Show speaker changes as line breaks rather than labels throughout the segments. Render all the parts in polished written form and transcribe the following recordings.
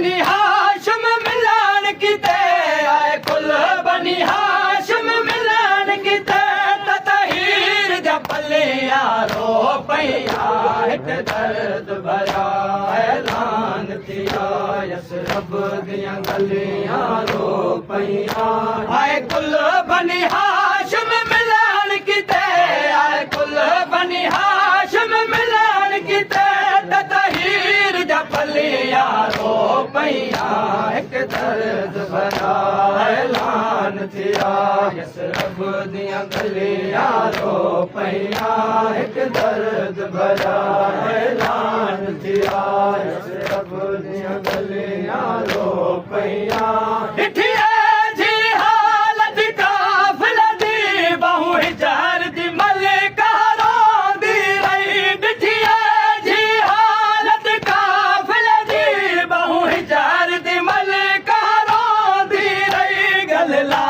बनी हाशिम मिलान किते आए कुल बनी हाशिम मिलान किते तहीर जा पलिया रो पैया हिक दर्द भरा ऐलान थिया यसरब दियां गलियां रो पैया आए कुल बनी हाशिम मिलान किते आए कुल बनी हाशिम मिलान किते तहीर जा पलिया रो पैया हिक दर्द भरा ऐलान थिया यसरब दियां गलियां रो पैया हिक दर्द भरा ऐलान थिया यसरब दियां गलियां रो पैया डिठिए जी हालत काफिल दी बहु हिजार दी मलिका रोंदी रही डिठिए जी हालत काफिल दी बहु हिजार दी मलिका रोंदी रही गल ला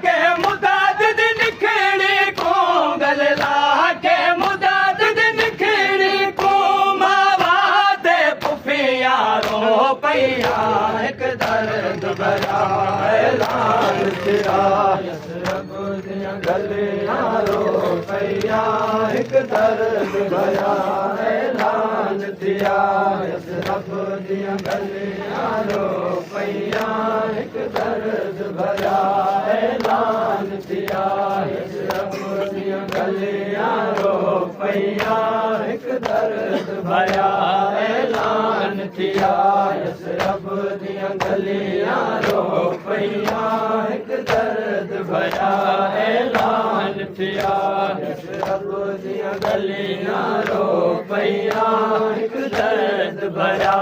के मुदाद दी निखड़ी को गल ला के मुदाद दी निखड़ी को मावा दे पुफिया रो पैया एक दर्द भरा ऐलान थिया यसरब दियां गलियां रो पैया एक दर्द भरा ऐलान थिया यसरब दियां गलियां रो पैया एक दर्द भरा ऐलान थिया यसरब दियां गलियां रो पैया एक दर्द भरा ऐलान थिया यसरब दियां गलियां रो पैया एक दर्द भरा ऐलान थिया यसरब दियां गलियां रो पैया एक दर्द भरा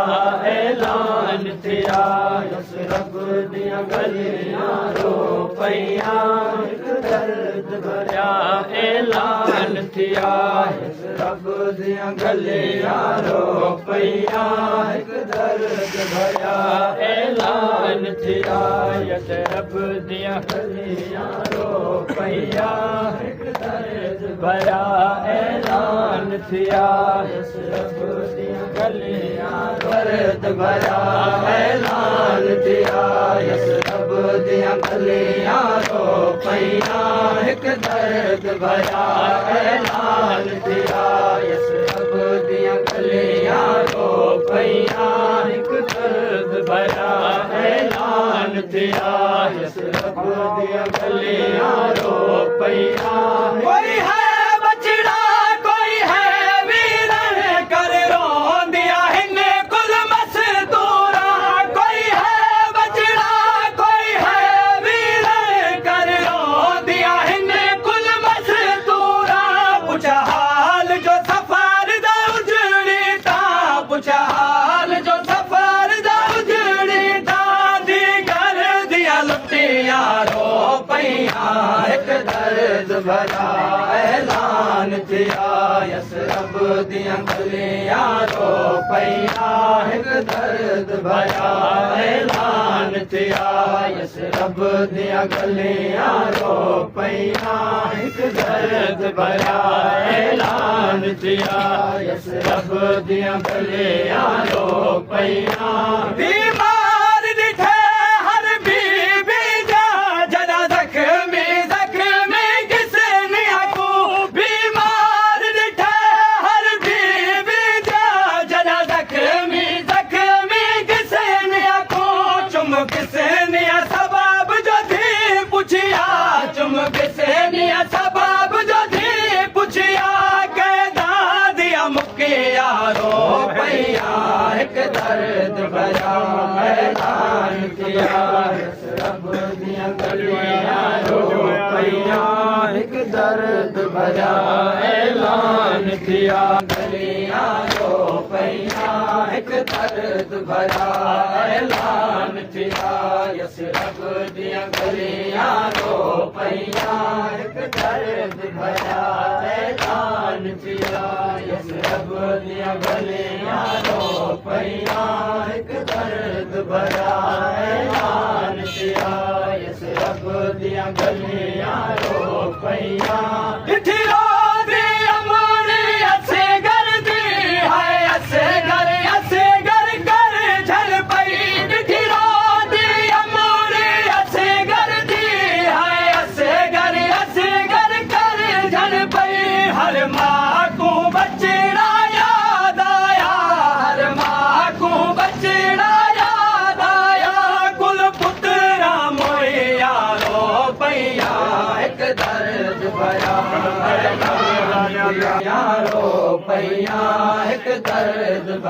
ऐलान थिया यसरब दियां गलियां रो पैया एक दर्द भरा ऐलान थिया यसरब दियां गलियां रो पैया एक दर्द भरा ऐलान थिया यसरब दियां गलियां रो पैया एक दर्द भरा ऐलान थिया यसरब दियां गलियां दर्द भरा ऐलान थिया यसरब दियां गलियां रो पैया एक दर्द भरा ऐलान थिया यसरब दियां गलियां रो पैया एक दर्द भरा ऐलान थिया यसरब दियां गलियां रो पैया कोई है बचड़ा कोई है वीरन कर रोंदिया हिने कुल मस्तूरा कोई है बचड़ा कोई है वीरन कर रोंदिया हिने कुल मस्तूरा पुछा हाल जो सफर दा उजड़ी ता पुछा हाल जो सफर दा उजड़ी ता दी कर दिया लुटिया रो पैया एक दर्द भरा ऐलान थिया यसरब दियां गलियां रो पैया एक दर्द भरा ऐलान थिया यसरब दियां गलियां रो पैया एक दर्द भरा ऐलान थिया यसरब दियां गलियां रो पैया बीमार दिखे हर बीबी जा जदा जख्मी जख्मी किसे निया को बीमार दिखे हर बीबी जा जदा जख्मी जख्मी किसे निया को चुम किसे निया सबब जो थी पुछिया चुम किसे निया सबब जो थी पुछिया कहदा दिया मुकिया रो पैया एक दर्द भरा ऐलान थिया यसरब दियां गलियां रो पैया एक दर्द भरा ऐलान थिया गलियां रो पैया एक दर्द भरा ऐलान थिया यसरब दियां गलियां रो पैया एक दर्द भरा ऐलान थिया यसरब दियां गलियां रो पैया एक दर्द भरा ऐलान थिया यसरब दियां गलियां रो पैया डिठियो दी अमरी असे घर दी है असे घर कर झल पई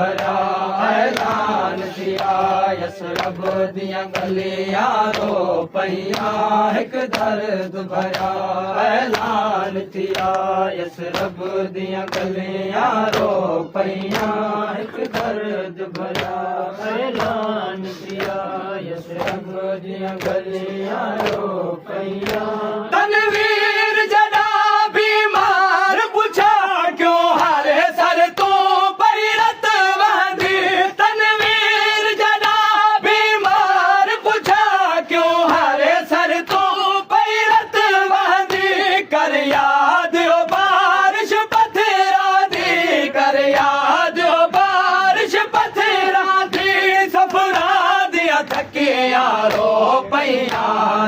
भरिया ऐलान थिया यसरब दियां गलियां रो पईयां हिक दर्द भरिया ऐलान थिया यसरब दियां गलियां रो पईयां हिक दर्द भरिया ऐलान थिया यसरब दियां गलियां रो पईयां तनवीर जदा बीमार पुछा क्यों हारे सर तू पैरत वहदी तनवीर जदा बीमार पुछा क्यों हारे सर तू पैरत वहदी कर याद ओ बारिश पथरा दी कर याद ओ बारिश पथरा दी सफरा दिया थकिया रो पईयां